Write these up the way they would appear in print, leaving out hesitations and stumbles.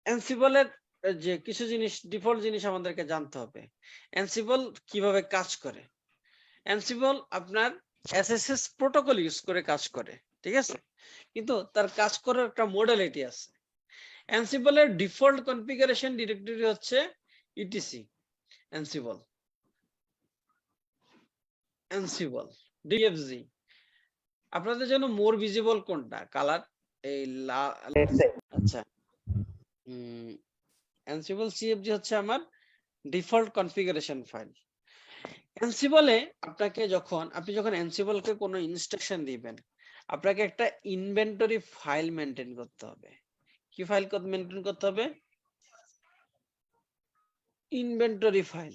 অ্যানসিবলের যে কিছু জিনিস ডিফল্ট জিনিস আমাদেরকে জানতে হবে। অ্যানসিবল কিভাবে কাজ করে। অ্যানসিবল আপনার এসএসএস প্রোটোকল ইউজ করে কাজ করে, ঠিক আছে? কিন্তু তার কাজ করার একটা মডালিটি আছে। অ্যানসিবলের ডিফল্ট কনফিগারেশন ডিরেক্টরি হচ্ছে ইটিসি অ্যানসিবল, অ্যানসিবল ডিএফজি। আপনাদের জন্য মোর ভিজিবল কোনটা কালার? এই আচ্ছা, অ্যানসিবল সিএফজি হচ্ছে আমার ডিফল্ট কনফিগারেশন ফাইল। অ্যানসিবলে আপনাকে আপনি যখন অ্যানসিবলকে কোনো ইনস্ট্রাকশন দিবেন, আপনাকে একটা ইনভেন্টরি ফাইল মেনটেন করতে হবে। কি ফাইল মেনটেন করতে হবে? Inventory file.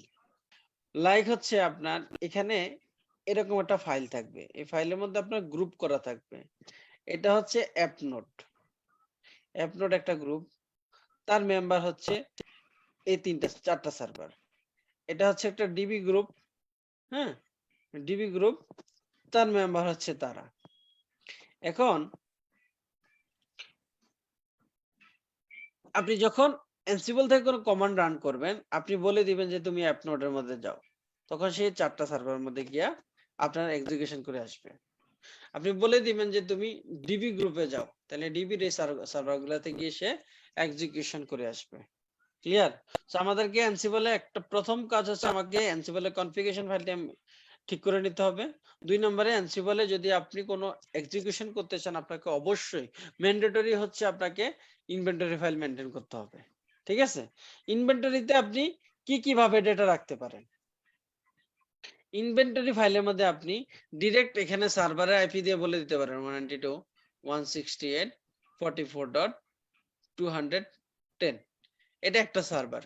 লাইক হচ্ছে আপনার এখানে এরকম একটা ফাইল থাকবে, এই ফাইলের মধ্যে আপনার গ্রুপ করা থাকবে। এটা হচ্ছে অ্যাপ নোট, অ্যাপ নোট একটা গ্রুপ, তার মেম্বার হচ্ছে এই চারটা সার্ভার। এটা হচ্ছে একটা ডিবি গ্রুপ, হ্যাঁ, ডিবি গ্রুপ, তার মেম্বার হচ্ছে তারা। এখন আপনি যখন অ্যানসিবল থেকে কোনো কমান্ড রান করবেন, আপনি বলে দিবেন যে তুমি অ্যাপ নোডের মধ্যে যাও, তখন সেই চারটা সার্ভারের মধ্যে গিয়া আপনার এক্সিকিউশন করে আসবে। আপনি বলে দিবেন যে তুমি ডিবি গ্রুপে যাও, তাহলে ডিবির এই সার্ভারগুলোতে গিয়ে সে এক্সিকিউশন করে আসবে। ক্লিয়ার? সো আমাদেরকে অ্যানসিবলে একটা প্রথম কাজ হচ্ছে আমাকে অ্যানসিবলের কনফিগারেশন ফাইলটা ঠিক করে নিতে হবে। 2 নম্বরে অ্যানসিবলে যদি আপনি কোনো এক্সিকিউশন করতে চান, আপনাকে অবশ্যই ম্যান্ডেটরি হচ্ছে আপনাকে ইনভেন্টরি ফাইল মেইনটেইন করতে হবে। ঠিক আছে? ইনভেন্টরিতে আপনি কি ভাবে ডেটা রাখতে পারেন? ইনভেন্টরি ফাইলের মধ্যে আপনি ডাইরেক্ট এখানে সার্ভারের আইপি দিয়ে বলে দিতে পারেন 192.168.44.210। এটা একটা সার্ভার,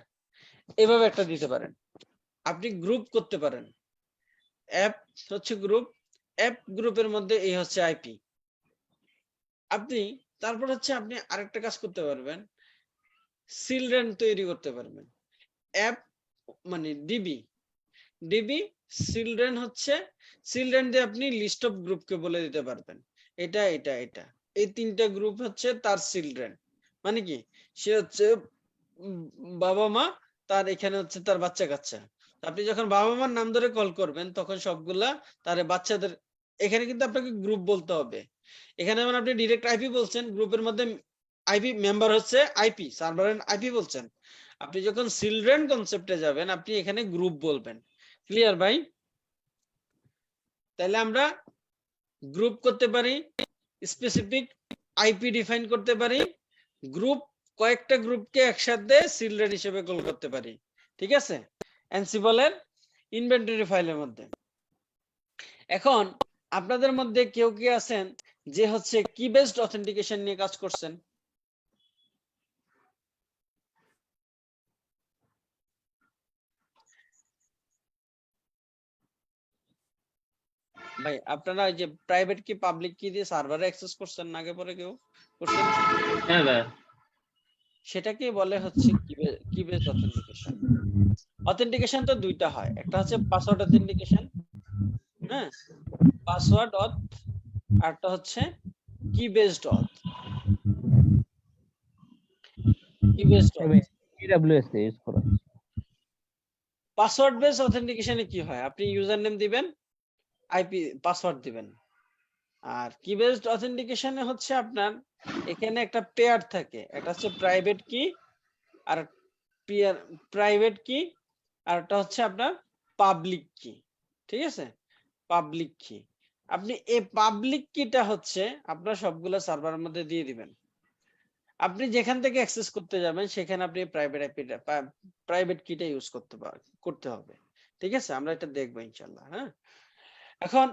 এভাবে একটা দিতে পারেন। আপনি গ্রুপ করতে পারেন, অ্যাপ হচ্ছে গ্রুপ, অ্যাপ গ্রুপের মধ্যে এই হচ্ছে আইপি। আপনি তারপর হচ্ছে আপনি আরেকটা কাজ করতে পারবেন, চিলড্রেন তৈরি করতে পারবেন। অ্যাপ মানে ডিবি, ডিবি চিলড্রেন হচ্ছে, চিলড্রেন দিয়ে আপনি লিস্ট অফ গ্রুপকে বলে দিতে পারবেন এটা এটা এটা, এই তিনটা গ্রুপ হচ্ছে তার চিলড্রেন। মানে কি, সে হচ্ছে বাবা মা, তার এখানে হচ্ছে তার বাচ্চা কাচ্চা। আপনি যখন বাবা মার নাম ধরে কল করবেন তখন সবগুলা তার বাচ্চাদের, এখানে কিন্তু আপনাকে গ্রুপ বলতে হবে। এখানে যেমন আপনি ডাইরেক্ট আইপি বলছেন, গ্রুপের মধ্যে আইপি মেম্বার হচ্ছে আইপি, সার্ভারের আইপি বলছেন। আপনি যখন চিলড্রেন কনসেপ্টে যাবেন, আপনি এখানে গ্রুপ বলবেন। ক্লিয়ার ভাই? তাহলে আমরা গ্রুপ করতে পারি, স্পেসিফিক আইপি ডিফাইন করতে পারি, গ্রুপ কয়েকটা গ্রুপকে একসাথে চিলড্রেন হিসেবে কল করতে পারি। ঠিক আছে? অ্যানসিবলের ইনভেন্টরি ফাইলের মধ্যে। এখন আপনাদের মধ্যে কেউ কি আছেন যে হচ্ছে কি বেসড অথেন্টিকেশন নিয়ে কাজ করছেন? ভাই আপনারা ওই যে প্রাইভেট কি পাবলিক কি দিয়ে সার্ভারে অ্যাক্সেস করছেন না আগে পরে কেউ করছেন? হ্যাঁ ভাই, সেটাকে বলে হচ্ছে কি বেসড অথেন্টিকেশন। অথেন্টিকেশন তো দুইটা হয়, একটা হচ্ছে পাসওয়ার্ড অথেন্টিকেশন, হ্যাঁ, পাসওয়ার্ড অথ, আরটা হচ্ছে কি বেসড অথ। কি বেসড অথ, AWS ইউজ করা। পাসওয়ার্ড বেসড অথেন্টিকেশনে কি হয়, আপনি ইউজার নেম দিবেন, আইপি পাসওয়ার্ড দিবেন। আর কি বেসড অথেন্টিকেশনে হচ্ছে আপনার এখানে একটা পেয়ার থাকে, একটা হচ্ছে প্রাইভেট কি আর প্রাইভেট কি, আর একটা হচ্ছে আপনার পাবলিক কি। ঠিক আছে? পাবলিক কি, আপনি এই পাবলিক কিটা হচ্ছে আপনার সবগুলো সার্ভারের মধ্যে দিয়ে দিবেন। আপনি যেখান থেকে অ্যাক্সেস করতে যাবেন সেখানে আপনি প্রাইভেট কিটা ইউজ করতে হবে। ঠিক আছে? আমরা এটা দেখবো ইনশাআল্লাহ। হ্যাঁ, এখন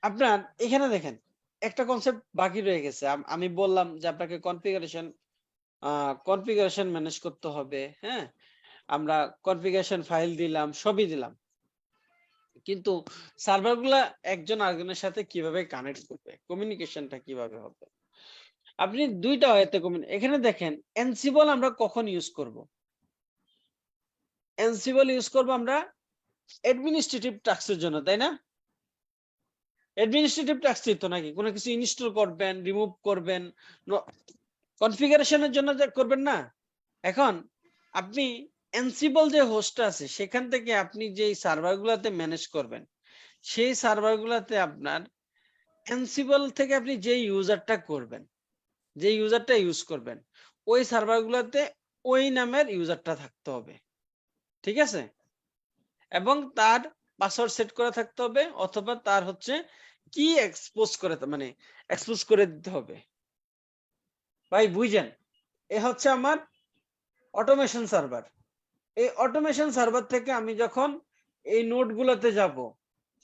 আপনার এখানে দেখেন একটা কনসেপ্ট বাকি রয়ে গেছে। আমি বললাম যে আপনাকে কনফিগারেশন ম্যানেজ করতে হবে। হ্যাঁ, আমরা কনফিগারেশন ফাইল দিলাম, সবই দিলাম, কিন্তু সার্ভারগুলা একজন আরেকজনের সাথে কিভাবে কানেক্ট করবে, কমিউনিকেশনটা কিভাবে হবে? আপনি দুইটা হয়তো এখানে দেখেন এনসিবল আমরা কখন ইউজ করব? এনসিবল ইউজ করব আমরা অ্যাডমিনিস্ট্রেটিভ টাস্কের জন্য, তাই না? অ্যাডমিনিস্ট্রেটিভ টাস্ক তো নাকি কোনো কিছু ইনস্টল করবেন, রিমুভ করবেন, কনফিগারেশনের জন্য করবেন না? এখন আপনি এনসিবল যে হোস্ট আছে সেখান থেকে আপনি যে সার্ভার গুলাতে ম্যানেজ করবেন, সেই সার্ভার গুলাতে আপনার এনসিবল থেকে আপনি যে ইউজারটা করবেন, যে ইউজারটা ইউজ করবেন, ওই সার্ভার গুলাতে ওই নামের ইউজারটা থাকতে হবে, ঠিক আছে? এবং তার পাসওয়ার্ড সেট করা থাকতে হবে, অথবা তার হচ্ছে কি এক্সপোজ করে, মানে এক্সপোজ করে দিতে হবে। ভাই বুঝছেন? এ হচ্ছে আমার অটোমেশন সার্ভার। এই অটোমেশন সার্ভার থেকে আমি যখন এই নোডগুলোতে যাব,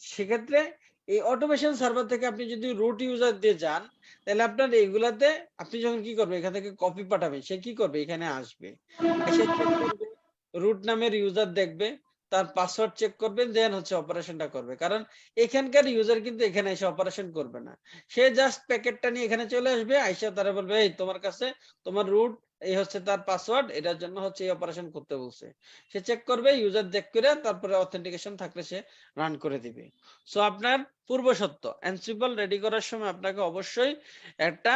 সেক্ষেত্রে এই অটোমেশন সার্ভার থেকে আপনি যদি রুট ইউজার দিয়ে যান, তাহলে আপনার এইগুলাতে আপনি যখন কি করবে, এখান থেকে কপি পাঠাবেন, সে কি করবে, এখানে আসবে, এসে চেক করবে, রুট নামের ইউজার দেখবে, তার পাসওয়ার্ড চেক করবে, দেন হচ্ছে অপারেশনটা করবে। কারণ এখানকার ইউজার কিন্তু এখানে এসে অপারেশন করবে না, সে জাস্ট প্যাকেটটা নিয়ে এখানে চলে আসবে, আইসা তারা বলবে এই তোমার কাছে তোমার রুট, এই হচ্ছে তার পাসওয়ার্ড, এটার জন্য হচ্ছে এই অপারেশন করতে বলছে। সে চেক করবে, ইউজার চেক করে তারপরে অথেন্টিকেশন থাকলে সে রান করে দিবে। সো আপনার পূর্ব সত্য অ্যানসিবল রেডি করার সময় আপনাকে অবশ্যই একটা,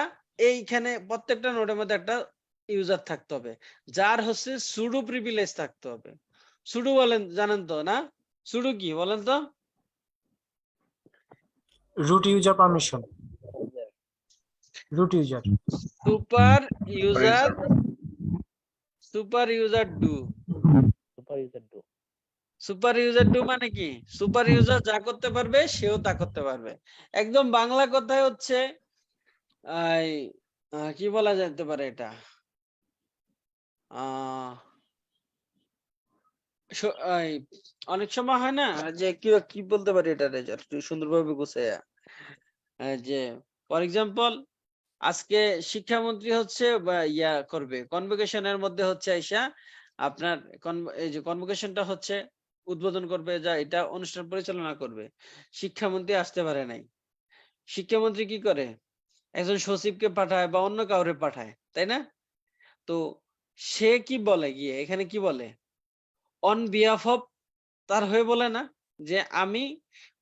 এইখানে প্রত্যেকটা নোডের মধ্যে একটা ইউজার থাকতে হবে, যার হচ্ছে সুডো প্রিভিলেজ থাকতে হবে। সুডো বলেন, জানেন তো না? সুডো কি বলেন তো? root user permission, root user, super user, super user do. Super user do. Super user do মানে কি? সুপার ইউজার যা করতে পারবে সেও তা করতে পারবে। একদম বাংলা কথায় হচ্ছে এই কি বলা যেতে পারে এটা, এই অনেক সময় হয় না যে কি কি বলতে পারি এটা একটু সুন্দরভাবে গুছাইয়া, যে ফর এক্সাম্পল আজকে শিক্ষামন্ত্রী হচ্ছে বা ইয়া করবে কনভোকেশনের মধ্যে হচ্ছে আইসা আপনার এই যে কনভোকেশনটা হচ্ছে উদ্বোধন করবে, যা এটা অনুষ্ঠান পরিচালনা করবে, শিক্ষামন্ত্রী আসতে পারে নাই। শিক্ষামন্ত্রী কি করে, একজন সচিবকে পাঠায় বা অন্য কাউরে পাঠায়, তাই না? তো সে কি বলে গিয়ে এখানে, কি বলে, অন বিহাফ অফ, তার হয়ে বলে না যে আমি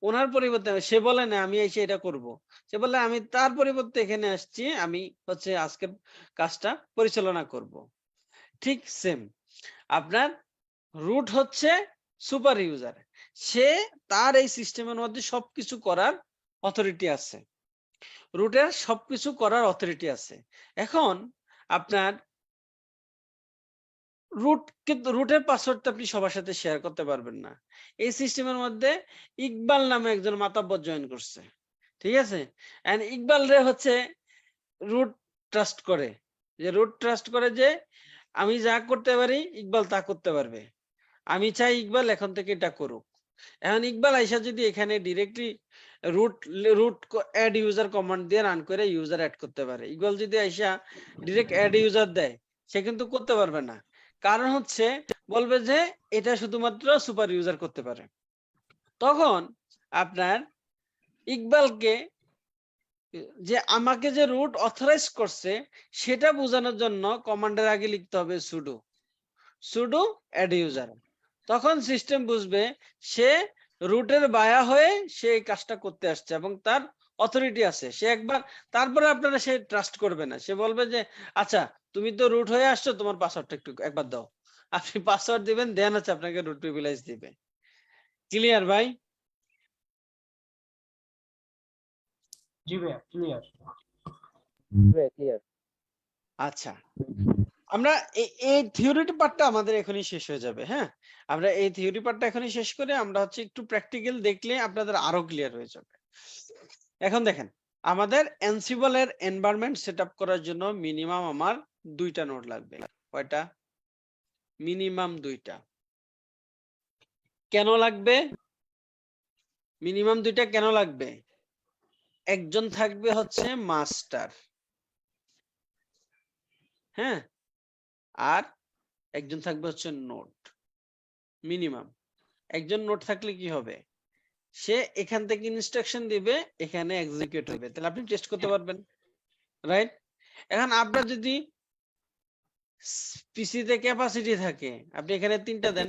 ওনার পরিবর্তে, সে বলে না আমি এসে এটা করব, সে বলে আমি তার পরিবর্তে এখানে আসছি, আমি হচ্ছে আজকের কাজটা পরিচালনা করব। ঠিক সেম আপনার রুট হচ্ছে সুপার ইউজার, সে তার এই সিস্টেমের মধ্যে সবকিছু করার অথরিটি আছে, রুটের সবকিছু করার অথরিটি আছে। এখন আপনার রুট, কিন্তু রুটের পাসওয়ার্ডটা আপনি সবার সাথে শেয়ার করতে পারবেন না। এই সিস্টেমের মধ্যে ইকবাল নামে একজন মাতাব্বর জয়েন করছে, ঠিক আছে? এন্ড ইকবাল রে হচ্ছে রুট ট্রাস্ট করে, যে রুট ট্রাস্ট করে যে আমি যা করতে পারি ইকবাল তা করতে পারবে, আমি চাই ইকবাল এখন থেকে এটা করুক। এখন ইকবাল আইসা যদি এখানে directly root root add user command দিয়ে রান করে ইউজার অ্যাড করতে পারে, ইকবাল যদি আইসা ডিরেক্ট অ্যাড ইউজার দেয় সে কিন্তু করতে পারবে না, কারণ হচ্ছে বলবে যে এটা শুধুমাত্র সুপার ইউজার করতে পারে। তখন আপনার ইকবালকে, যে আমাকে যে রুট অথরাইজ করছে সেটা বোঝানোর জন্য কমান্ডের আগে লিখতে হবে সুডো, সুডো অ্যাড ইউজার। তখন সিস্টেম বুঝবে সে রুটের বায়া হয়ে সে এই কাজটা করতে আসছে এবং তার অথরিটি আছে, সে একবার, তারপরে আপনারা সে ট্রাস্ট করবে না, সে বলবে যে আচ্ছা তুমি তো রুট হয়ে আসছো, তোমার পাসওয়ার্ডটা একটু একবার দাও, আপনি পাসওয়ার্ড দিবেন, দেন হচ্ছে আপনাকে রুট প্রিভিলেজ দিবে। ক্লিয়ার ভাই? জি ভাইয়া clear, ক্লিয়ার। আচ্ছা, আমরা এই থিওরিটি পার্টটা আমাদের এখনই শেষ হয়ে যাবে। হ্যাঁ, আমরা এই থিওরি পার্টটা এখনই শেষ করে আমরা হচ্ছে একটু প্র্যাকটিক্যাল দেখলে আপনাদের আরো ক্লিয়ার হয়ে যাবে। এখন দেখেন, আমাদের এনসিবল এর এনভায়রনমেন্ট সেটআপ করার জন্য মিনিমাম আমার দুইটা নোড লাগবে। কয়টা? মিনিমাম দুইটা। কেন লাগবে মিনিমাম দুইটা? কেন লাগবে? একজন থাকবে হচ্ছে মাস্টার, হ্যাঁ, আর একজন থাকবে হচ্ছে নোড। মিনিমাম একজন নোড থাকলে কি হবে, সে এখান থেকে ইনস্ট্রাকশন দিবে, এখানে এক্সিকিউট হবে, তাহলে আপনি টেস্ট করতে পারবেন, রাইট? এখন আপনার যদি পিসি তে ক্যাপাসিটি থাকে, আপনি এখানে 3টা দেন,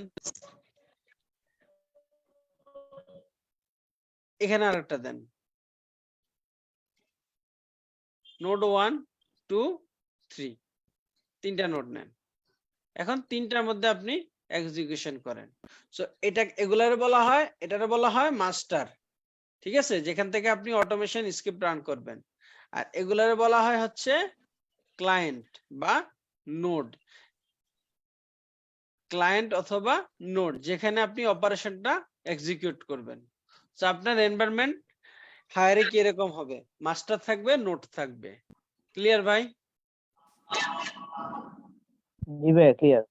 এখানে আরেকটা দেন, নোড 1 2 3, 3টা নোড নেন। এখন তিনটার মধ্যে আপনি এক্সিকিউশন করেন। সো এগুলারে বলা হয় মাস্টার, ঠিক আছে, যেখান থেকে আপনি অটোমেশন স্ক্রিপ্ট রান করবেন। আর এগুলারে বলা হয় হচ্ছে ক্লায়েন্ট বা নোড, ক্লায়েন্ট অথবা নোড, যেখানে আপনি অপারেশনটা এক্সিকিউট করবেন। তো আপনার এনভায়রনমেন্ট হায়ারে কি এরকম হবে, মাস্টার থাকবে, নোড থাকবে। ক্লিয়ার ভাই? জি ভাইয়া ক্লিয়ার।